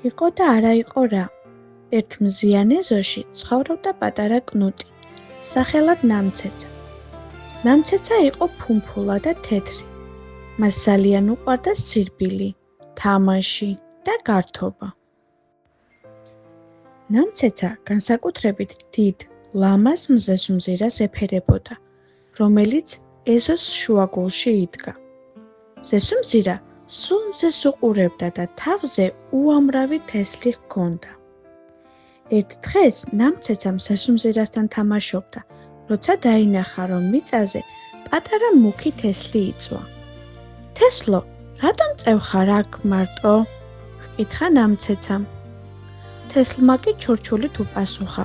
იყო და არა იყო რა. ერთ მზიან ეზოში ცხოვრობდა პატარა კნუტი, სახელად ნამცეცა. ნამცეცა იყო ფუმფულა და თეთრი. მას ძალიან უყვარდა სირბილი, თამაში და გართობა. ნამცეცა განსაკუთრებით დიდ ლამაზ მზესუმზირას ეფერებოდა, რომელიც ეზოს შუაგულში იდგა. მზესუმზირა სულ მზეს უყურებდა და თავზე უამრავი თესლი ჰქონდა. ერთ დღეს ნამცეცა მზესუმზირასთან თამაშობდა, როცა დაინახა, რომ მიწაზე პატარა მუქი თესლი იწვა. თესლო, რატომ წევხარ აქ მარტო? ჰკითხა ნამცეცამ. თესლმა კი ჩურჩულით უპასუხა.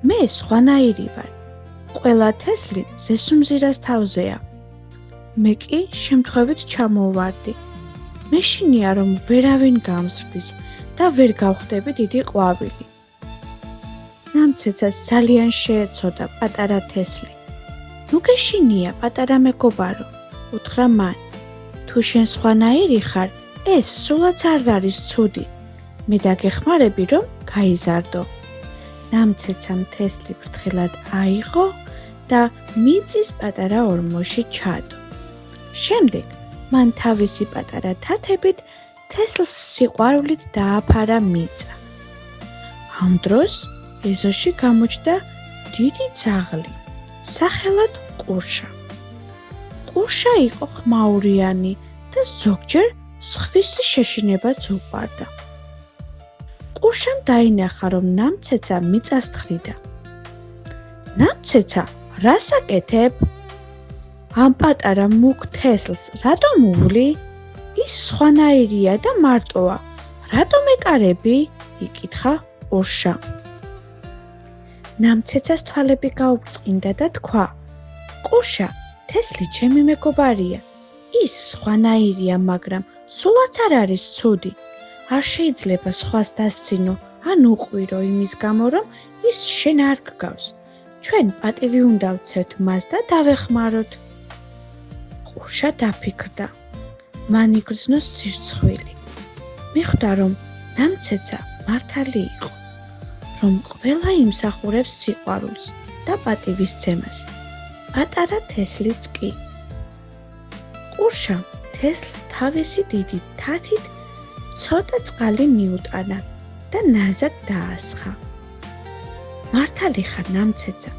მე სხვანაირი ვარ. ყველა თესლი მზესუმზირას თავზეა. მე კი შემთხვევით ჩამოვარდი. მეშინია, რომ ვერავინ გამზრდის და ვერ გავხდები დიდი ყვავილი. ნამცეცას ძალიან შეეცოდა პატარა თესლი. ნუ გეშინია, პატარა მეგობარო, უთხრა მან. თუ შენ სხვანაირი ხარ, ეს სულაც არ არის ცუდი. მე დაგეხმარები, რომ გაიზარდო. ნამცეცამ თესლი ფრთხილად აიღო და მიწის პატარა ორმოში ჩადო. შემდეგ მან თავისი პატარა თათებით თესლს სიყვარულით დააფარა მიწა. ამ დროს ეზოში გამოჩნდა დიდი ძაღლი, სახელად ყურშა. ყურშა იყო ხმაურიანი და ზოგჯერ ზღვის შეშინებაც უყვარდა. ყურშამ დაინახა, რომ ნამცეცა მიწას თხრიდა. ნამცეცა, რას აკეთებ? ამ პატარა მუქ თესლს რატომ უვლი? ის სხვანაირია და მარტოა. რატომ ეკარები? იკითხა ყურშა. ნამცეცას თვალები გაუბრწყინდა და თქვა: ყურშა, თესლი ჩემი მეგობარია. ის სხვანაირია, მაგრამ სულაც არ არის ცუდი. არ შეიძლება სხვას დასცინო ან უყვირო იმის გამო, რომ ის შენ არ გგავს. ჩვენ პატივი უნდა ვცევთ მას და დავეხმაროთ. ყურშა დაფიქრდა. მან იგრძნოს სირცხვილი. მიხვდა, რომ ნამცეცა მართალი იყო, რომ ყველა იმსახურებს სიყვარულს და პატივისცემას. პატარა თესლიც კი. ყურშამ თესლს თავისი დიდი თათით ცოტა წყალი მიუტანა და ნაზად დაასხა. მართალი ხარ, ნამცეცა,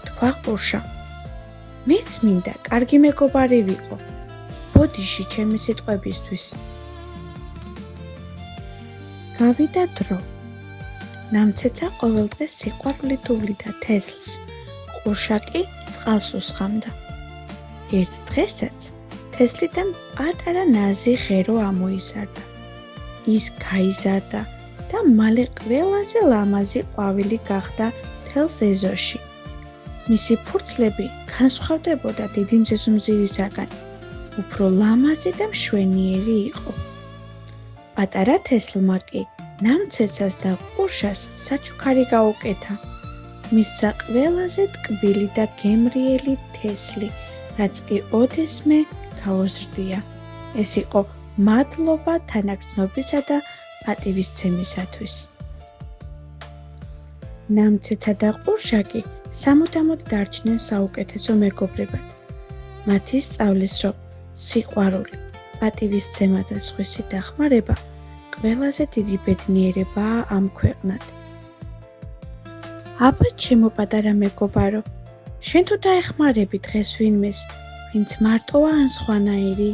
თქვა ყურშა. მეც მინდა კარგი მეგობარი ვიყო. ბოდიში ჩემი სიტყვებისთვის. გავიდა დრო. ნამცეცა ყოველდღეს სიყვარულით უვლიდა თესლს, ყურშა კი წყალს უსხამდა. ერთ დღესაც თესლიდან პატარა ნაზი ღერო ამოიზარდა. ის გაიზარდა და მალე ყველაზე ლამაზი ყვავილი გახდა მთელს ეზოში. მისი ფურცლები განსხვავდებოდა დიდი მზესუმზირისაგან, უფრო ლამაზი და მშვენიერი იყო. პატარა თესლმა კი ნამცეცას და ყურშას საჩუქარი გაუკეთა. მისცა ყველაზე ტკბილი და გემრიელი თესლი, რაც კი ოდესმე გაოზრდია. ეს იყო მადლობა თანაგრძნობისა და პატივისცემისათვის. ნამცეცა და ყურშა კი სამუდამოდ დარჩნენ საუკეთესო მეგობრებად. მათი სწავლეს, რომ სიყვარული, პატივისცემა და სხვისი დახმარება ყველაზე დიდი ბედნიერებაა ამ ქვეყნად. აბა ჩემო პატარა მეგობარო, შენ თუ დაეხმარები დღეს ვინმეს, ვინც მარტოა ან სხვანაირი?